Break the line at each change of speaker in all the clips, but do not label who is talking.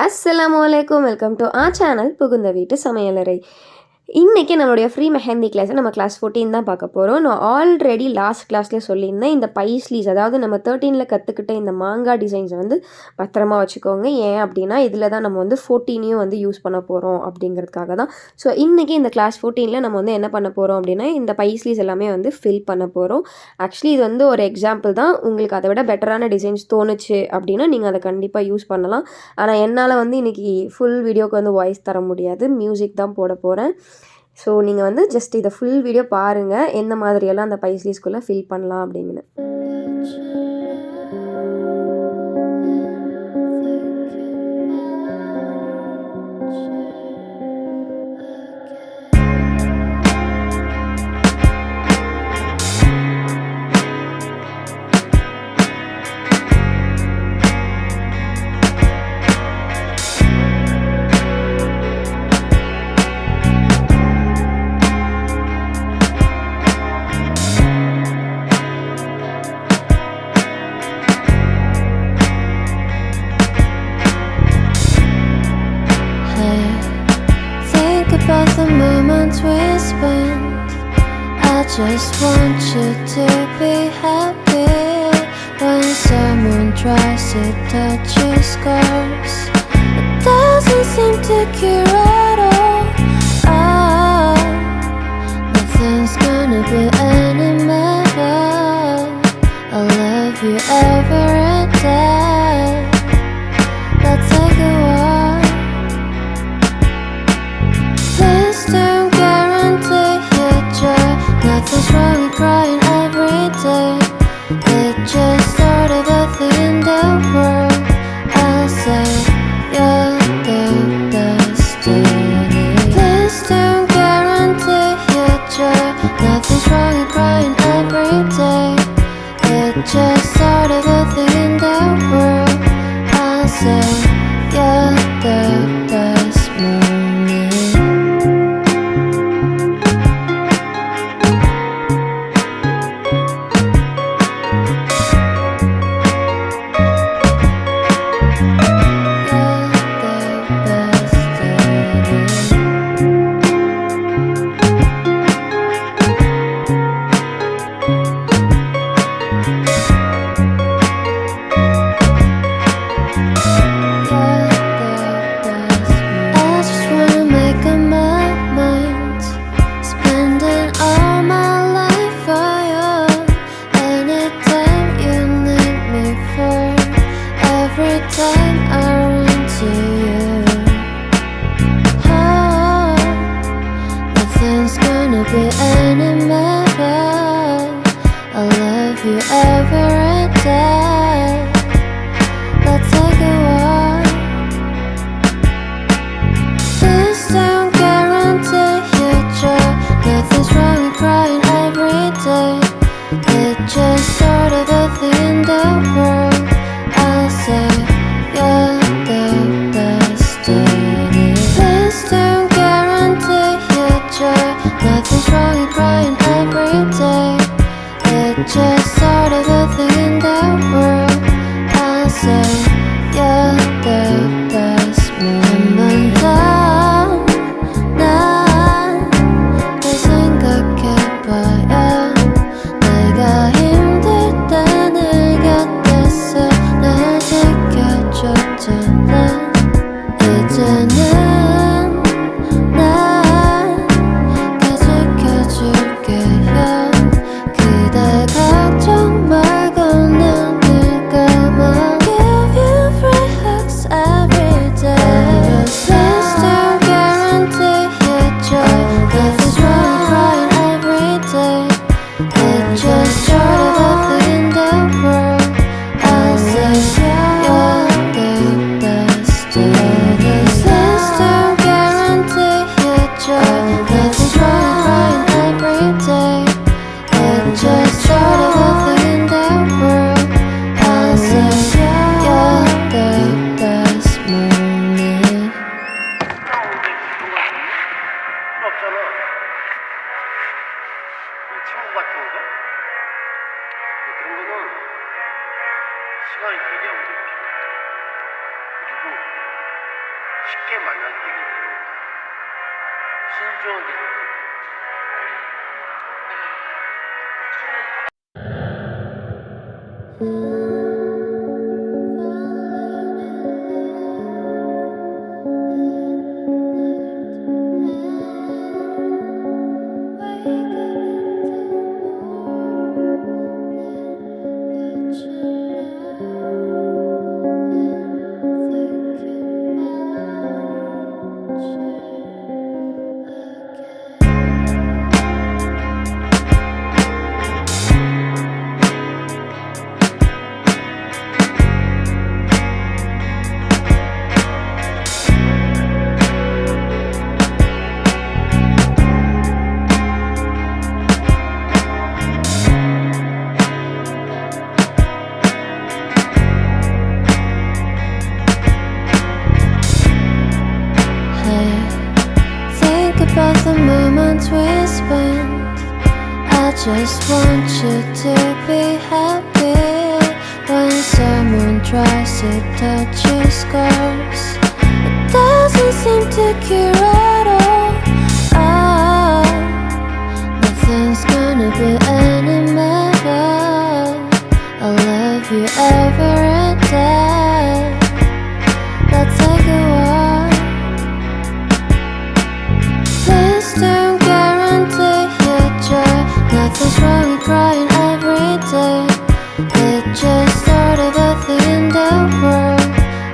Assalamualaikum, welcome to our channel புகுந்த வீட்டு சமையலறை. இன்றைக்கி நம்மளுடைய ஃப்ரீ மெஹந்தி கிளாஸை நம்ம கிளாஸ் 14 தான் பார்க்க போகிறோம். நான் ஆல்ரெடி லாஸ்ட் கிளாஸ்லேயே சொல்லியிருந்தேன், இந்த பைஸ்லீஸ் அதாவது நம்ம 13ல் கற்றுக்கிட்ட இந்த மாங்காய் டிசைன்ஸை வந்து பத்திரமா வச்சுக்கோங்க. ஏன் அப்படின்னா இதில் தான் நம்ம வந்து 14யும் வந்து யூஸ் பண்ண போகிறோம் அப்படிங்கிறதுக்காக தான். ஸோ இன்றைக்கி இந்த கிளாஸ் 14ல் நம்ம வந்து என்ன பண்ண போகிறோம் அப்படின்னா இந்த பைஸ்லீஸ் எல்லாமே வந்து ஃபில் பண்ண போகிறோம். ஆக்சுவலி இது வந்து ஒரு எக்ஸாம்பிள் தான். உங்களுக்கு அதை விட பெட்டரான டிசைன்ஸ் தோணுச்சு அப்படின்னா நீங்கள் அதை கண்டிப்பாக யூஸ் பண்ணலாம். ஆனால் என்னால் வந்து இன்றைக்கி ஃபுல் வீடியோக்கு வந்து வாய்ஸ் தர முடியாது, மியூசிக் தான் போட போகிறேன். ஸோ நீங்கள் வந்து ஜஸ்ட் இதை ஃபுல் வீடியோ பாருங்கள், எந்த மாதிரியெல்லாம் அந்த பைஸ்லீஸ்குள்ளே ஃபில் பண்ணலாம் அப்படிங்கன்னு.
About the moments we spent, I just want you to be happy. When someone tries to touch your scars, it doesn't seem to cure at all. Oh, nothing's gonna be any better. I'll love you every day. Let's take a walk. Please don't guarantee your joy. Nothing's wrong with crying every day. It's just sort of a thing in the world. I'll say you're the destiny. Please don't guarantee your joy. Nothing's wrong with crying every day. It's just sort of a thing in the world. I'll say you're the best morning. Be any matter. I love you every day. Let's take a walk. Please don't guarantee your joy. Nothing's wrong with crying every day. It's just sort of a thing in the world. I'll say you're the destiny. Please don't guarantee your joy. Nothing's wrong with crying every day. It's just sort of a thing in the world. I'll say you're the best moment down. 난 널 생각해봐야 내가 힘들 때 내 곁에서 날 지켜줬잖아. 이제는 Please
쉽게 만난 태교들입니다. 신중하게
about the moments we spent. I just want you to be happy. When someone tries to touch your scars, it doesn't seem to cure at all. Nothing's gonna be any better. I'll love you every day. Let's take a walk. Please don't guarantee your joy. Nothing's wrong with crying every day. It's just sort of a thing in the world.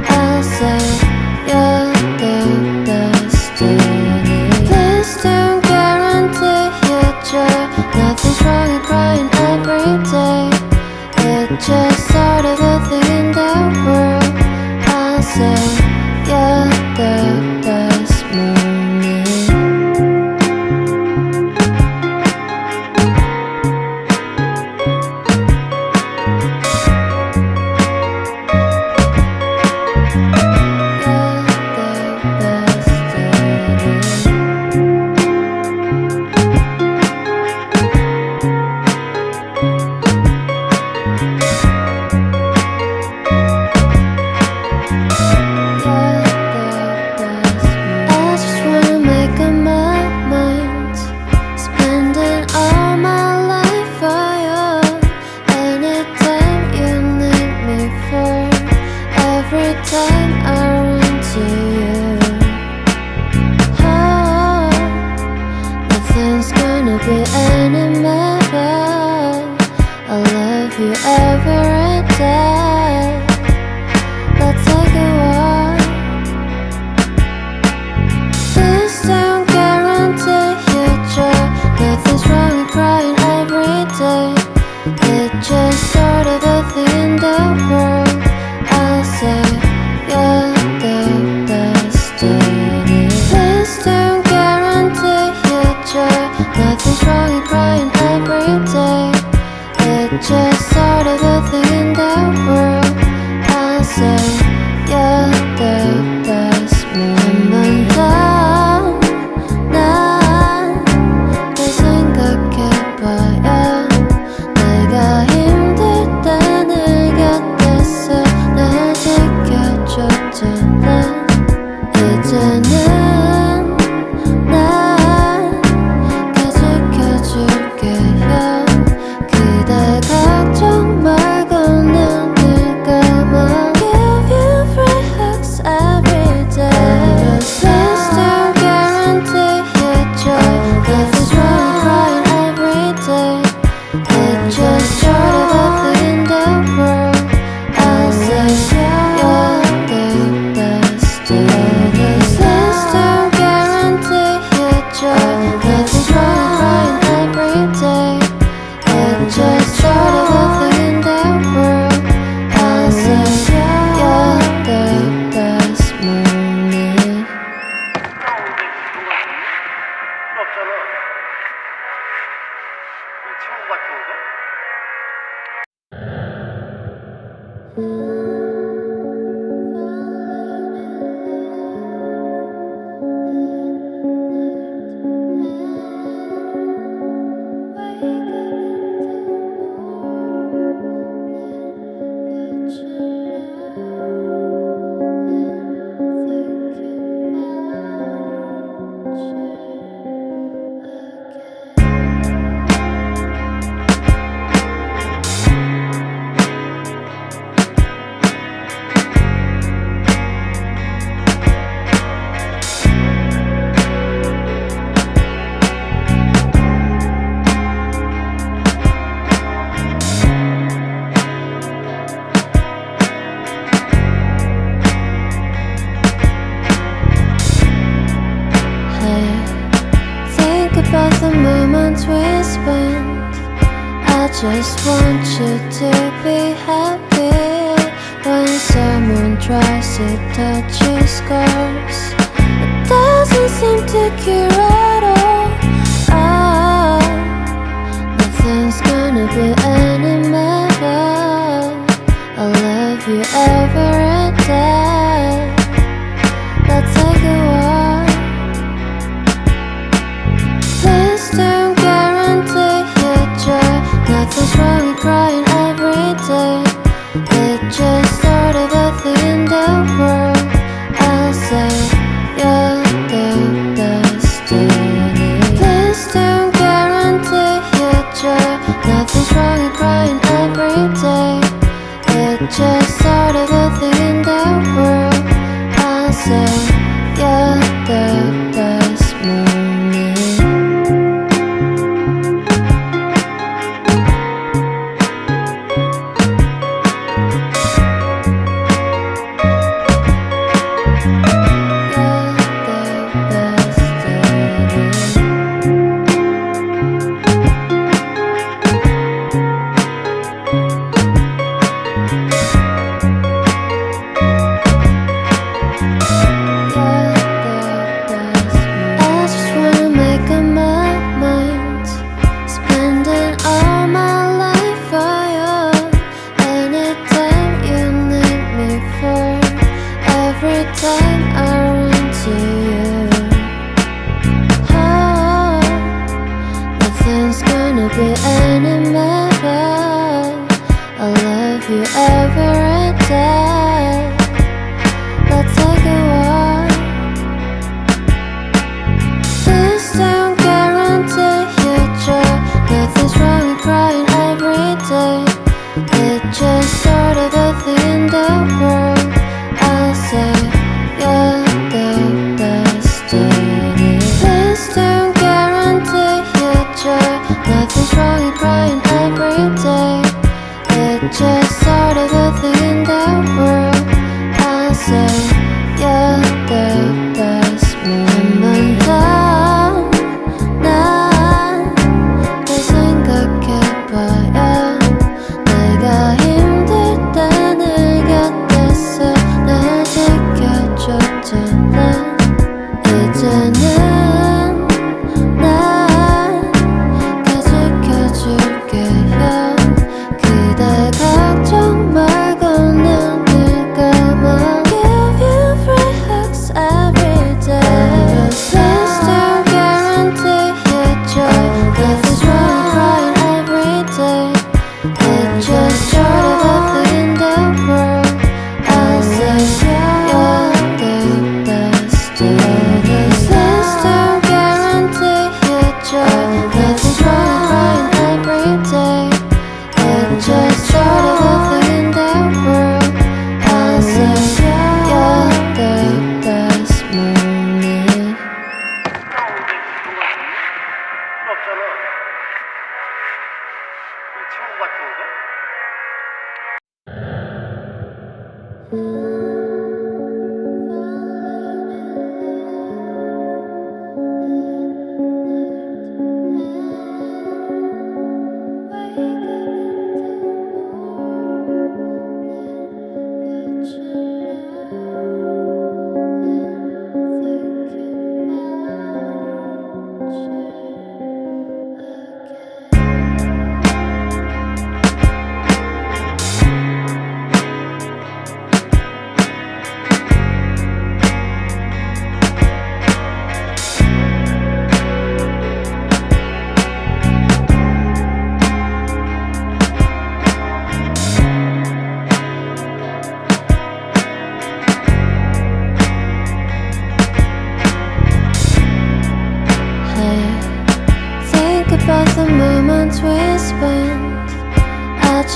I'll say you're the destiny. Please don't guarantee your joy. Nothing's wrong with crying every day. It's just sort of a thing in the world. I'll say you're the best morning. Just sort of a thing in the world. I'll say you're the best moment. 난 생각해봐야 내가 힘들 때 내 곁에서 날 지켜줬잖아. 이제는 날 지켜줄게요. 그대 걱정 말고 눈을 감아. Give you free hugs every day. Please don't guarantee your joy. Nothing's wrong with crying every day. It's just sort of a thing in the world. I'll say you're the best. Please moments we spent. I just want you to be happy. When someone tries to touch your scars, it doesn't seem to cure at all. Oh, nothing's gonna be any better. I'll love you every day. Let's take a walk. Please don't guarantee your joy. Nothing's wrong with crying every day. It's just sort of a thing in the world. I'll say you're the destiny. Please don't guarantee your joy. Nothing's wrong with crying every day. It's just sort of a thing in the world. I'll say you're the best morning.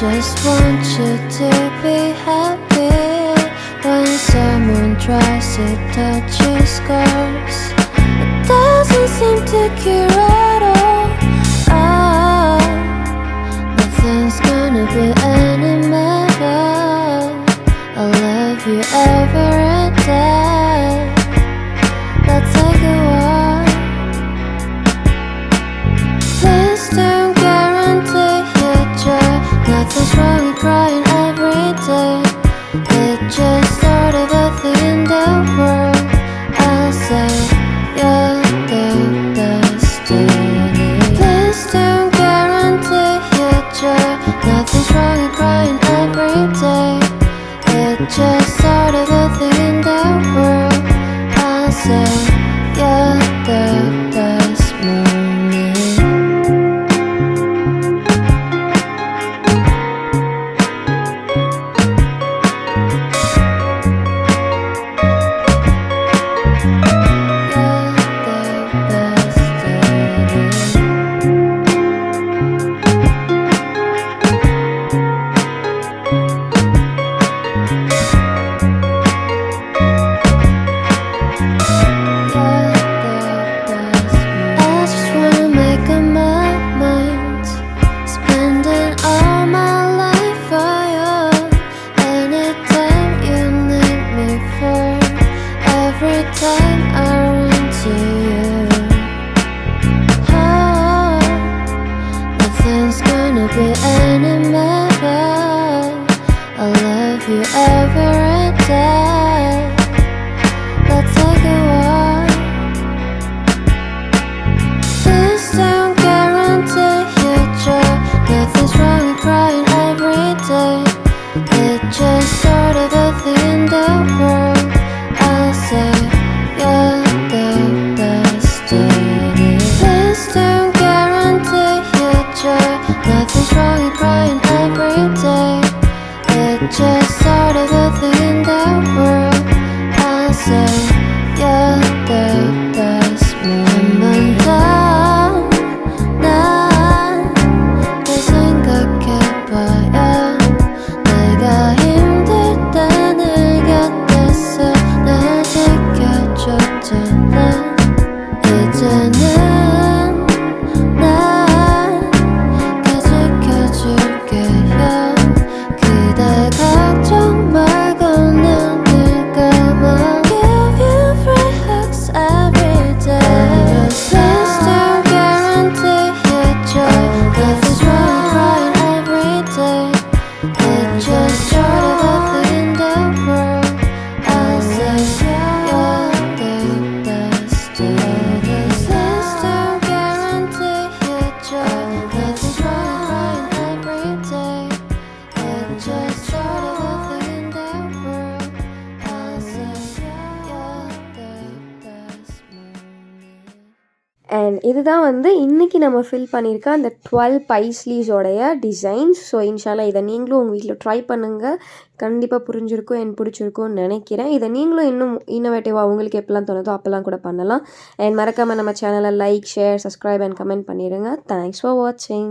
just want you to be happy. When someone tries to touch your scars, it doesn't seem to cure at all. Oh, nothing's gonna be any better. I'll love you every day. Let's take a walk.
say you're the best morning.
And இதுதான் வந்து இன்றைக்கி நம்ம fill பண்ணியிருக்க அந்த 12 பைஸ்லீஸோடைய designs. So இன்ஷால்லா இதை நீங்களும் உங்கள் வீட்டில் ட்ரை பண்ணுங்கள். கண்டிப்பாக புரிஞ்சிருக்கும், எனக்கு பிடிச்சிருக்கும்னு நினைக்கிறேன். இதை நீங்களும் இன்னும் இன்னோவேட்டிவாக உங்களுக்கு எப்போல்லாம் தோணுதோ அப்போல்லாம் கூட பண்ணலாம். அண்ட் மறக்காமல் நம்ம சேனலை like, share, subscribe and comment பண்ணிடுங்க. தேங்க்ஸ் ஃபார் வாட்சிங்.